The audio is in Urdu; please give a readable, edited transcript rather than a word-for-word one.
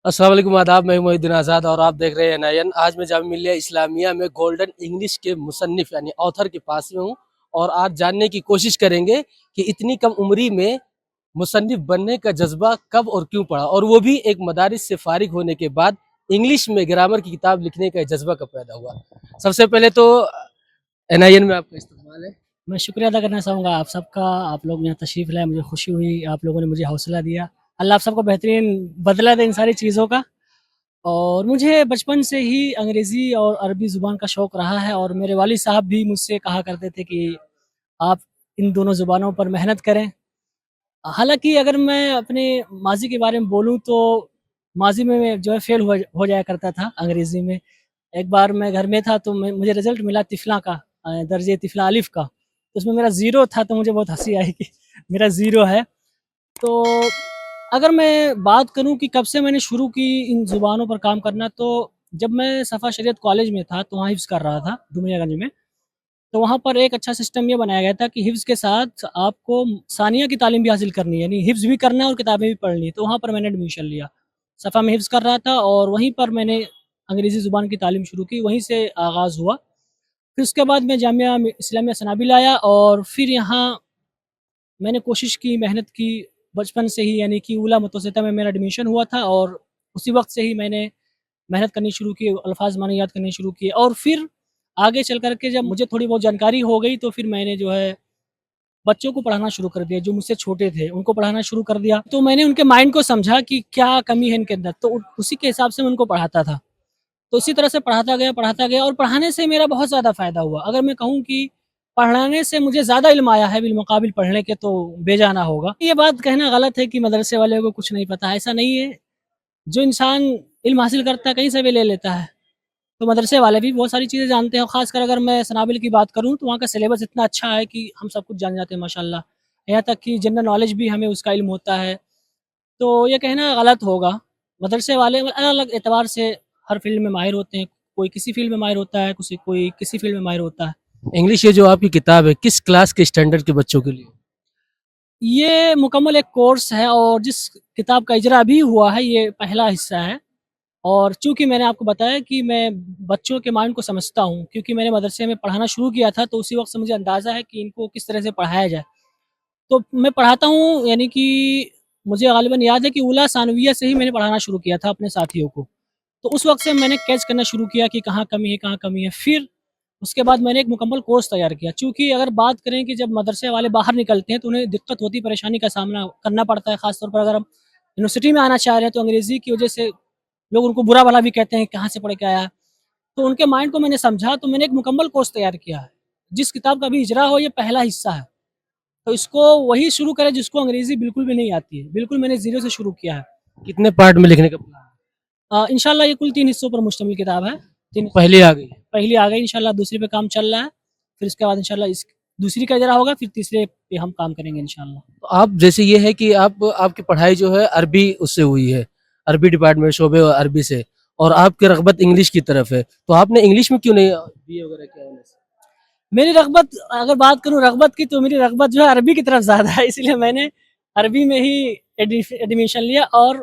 السلام علیکم، آداب، میں محی الدین آزاد اور آپ دیکھ رہے ہیں NIN۔ آج میں جامعہ ملیہ اسلامیہ میں گولڈن انگلش کے مصنف یعنی آتھر کے پاس میں ہوں، اور آج جاننے کی کوشش کریں گے کہ اتنی کم عمری میں مصنف بننے کا جذبہ کب اور کیوں پڑا، اور وہ بھی ایک مدارس سے فارغ ہونے کے بعد انگلش میں گرامر کی کتاب لکھنے کا جذبہ کب پیدا ہوا۔ سب سے پہلے تو NIN میں آپ کا استقبال ہے۔ میں شکریہ ادا کرنا چاہوں گا آپ سب کا، آپ لوگ یہاں تشریف لائے، مجھے خوشی ہوئی، آپ لوگوں نے مجھے حوصلہ دیا۔ اللہ آپ سب کو بہترین بدلہ دے ان ساری چیزوں کا۔ اور مجھے بچپن سے ہی انگریزی اور عربی زبان کا شوق رہا ہے، اور میرے والد صاحب بھی مجھ سے کہا کرتے تھے کہ آپ ان دونوں زبانوں پر محنت کریں۔ حالانکہ اگر میں اپنے ماضی کے بارے میں بولوں تو ماضی میں جو ہے فیل ہو جایا کرتا تھا انگریزی میں۔ ایک بار میں گھر میں تھا تو مجھے رزلٹ ملا تفلا کا، درجے تفلا الف کا، اس میں میرا 0 تھا، تو مجھے بہت ہنسی آئی کہ میرا 0 ہے۔ تو اگر میں بات کروں کہ کب سے میں نے شروع کی ان زبانوں پر کام کرنا، تو جب میں صفا شریعت کالج میں تھا تو وہاں حفظ کر رہا تھا ڈومریا گنج میں، تو وہاں پر ایک اچھا سسٹم یہ بنایا گیا تھا کہ حفظ کے ساتھ آپ کو ثانیہ کی تعلیم بھی حاصل کرنی ہے، یعنی حفظ بھی کرنا ہے اور کتابیں بھی پڑھنی ہے۔ تو وہاں پر میں نے ایڈمیشن لیا، صفا میں حفظ کر رہا تھا، اور وہیں پر میں نے انگریزی زبان کی تعلیم شروع کی، وہیں سے آغاز ہوا۔ پھر اس کے بعد میں جامعہ اسلامیہ سنابل آیا، اور پھر یہاں میں نے کوشش کی، محنت کی بچپن سے ہی، یعنی کہ اولا متوسطہ میں میرا ایڈمیشن ہوا تھا، اور اسی وقت سے ہی میں نے محنت کرنی شروع کی، الفاظ معنی یاد کرنے شروع کیے۔ اور پھر آگے چل کر کے جب مجھے تھوڑی بہت جانکاری ہو گئی تو پھر میں نے جو ہے بچوں کو پڑھانا شروع کر دیا، جو مجھ سے چھوٹے تھے ان کو پڑھانا شروع کر دیا۔ تو میں نے ان کے مائنڈ کو سمجھا کہ کیا کمی ہے ان کے اندر، تو اسی کے حساب سے میں ان کو پڑھاتا تھا۔ تو اسی طرح سے پڑھاتا گیا، اور پڑھانے سے میرا بہت زیادہ فائدہ ہوا۔ اگر میں کہوں کہ پڑھانے سے مجھے زیادہ علم آیا ہے بالمقابل پڑھنے کے، تو بے جانا ہوگا۔ یہ بات کہنا غلط ہے کہ مدرسے والے کو کچھ نہیں پتہ، ایسا نہیں ہے۔ جو انسان علم حاصل کرتا ہے کہیں سے بھی لے لیتا ہے، تو مدرسے والے بھی بہت ساری چیزیں جانتے ہیں۔ خاص کر اگر میں سنابل کی بات کروں تو وہاں کا سلیبس اتنا اچھا ہے کہ ہم سب کچھ جان جاتے ہیں ماشاءاللہ، یہاں تک کہ جنرل نالج بھی ہمیں اس کا علم ہوتا ہے۔ تو یہ کہنا غلط ہوگا۔ مدرسے والے الگ الگ اعتبار سے ہر فیلڈ میں ماہر ہوتے ہیں، کوئی کسی فیلڈ میں ماہر ہوتا ہے، کوئی کسی فیلڈ میں ماہر ہوتا ہے۔ انگلش یہ جو آپ کی کتاب ہے کس کلاس کے اسٹینڈرڈ کے بچوں کے لیے؟ یہ مکمل ایک کورس ہے، اور جس کتاب کا اجرا بھی ہوا ہے یہ پہلا حصہ ہے۔ اور چونکہ میں نے آپ کو بتایا کہ میں بچوں کے مائنڈ کو سمجھتا ہوں، کیونکہ میں نے مدرسے میں پڑھانا شروع کیا تھا، تو اسی وقت سے مجھے اندازہ ہے کہ ان کو کس طرح سے پڑھایا جائے۔ تو میں پڑھاتا ہوں، یعنی کہ مجھے غالباً یاد ہے کہ اولا ثانویہ سے ہی میں نے پڑھانا شروع کیا تھا اپنے ساتھیوں کو۔ تو اس وقت سے میں نے کیچ کرنا شروع کیا کہ کہاں کمی ہے کہاں کمی ہے۔ پھر اس کے بعد میں نے ایک مکمل کورس تیار کیا، چونکہ اگر بات کریں کہ جب مدرسے والے باہر نکلتے ہیں تو انہیں دقت ہوتی، پریشانی کا سامنا کرنا پڑتا ہے، خاص طور پر اگر ہم یونیورسٹی میں آنا چاہ رہے ہیں تو انگریزی کی وجہ سے لوگ ان کو برا بھلا بھی کہتے ہیں کہاں سے پڑھ کے آیا ہے۔ تو ان کے مائنڈ کو میں نے سمجھا، تو میں نے ایک مکمل کورس تیار کیا ہے، جس کتاب کا بھی اجرا ہو یہ پہلا حصہ ہے۔ تو اس کو وہی شروع کرے جس کو انگریزی بالکل بھی نہیں آتی ہے، بالکل میں نے 0 سے شروع کیا ہے۔ کتنے پارٹ میں لکھنے کا پلان ہے؟ انشاءاللہ یہ کل 3 حصوں پر مشتمل کتاب ہے۔ پہلی آ گئی؟ پہلی آ گئی، انشاءاللہ دوسری پہ کام چل رہا ہے، پھر اس کے بعد انشاءاللہ اس دوسری کا اجرا ہوگا، پھر تیسرے پہ ہم کام کریں گے انشاءاللہ۔ تو آپ جیسے یہ ہے کہ آپ کی پڑھائی جو ہے عربی اس سے ہوئی ہے، عربی ڈپارٹمنٹ شعبے اور عربی سے، اور آپ کی رغبت انگلش کی طرف ہے، تو آپ نے انگلش میں کیوں نہیں BA وغیرہ کیا؟ میری رغبت، اگر بات کروں رغبت کی، تو میری رغبت جو ہے عربی کی طرف زیادہ ہے، اس لیے میں نے عربی میں ہی ایڈمیشن لیا۔ اور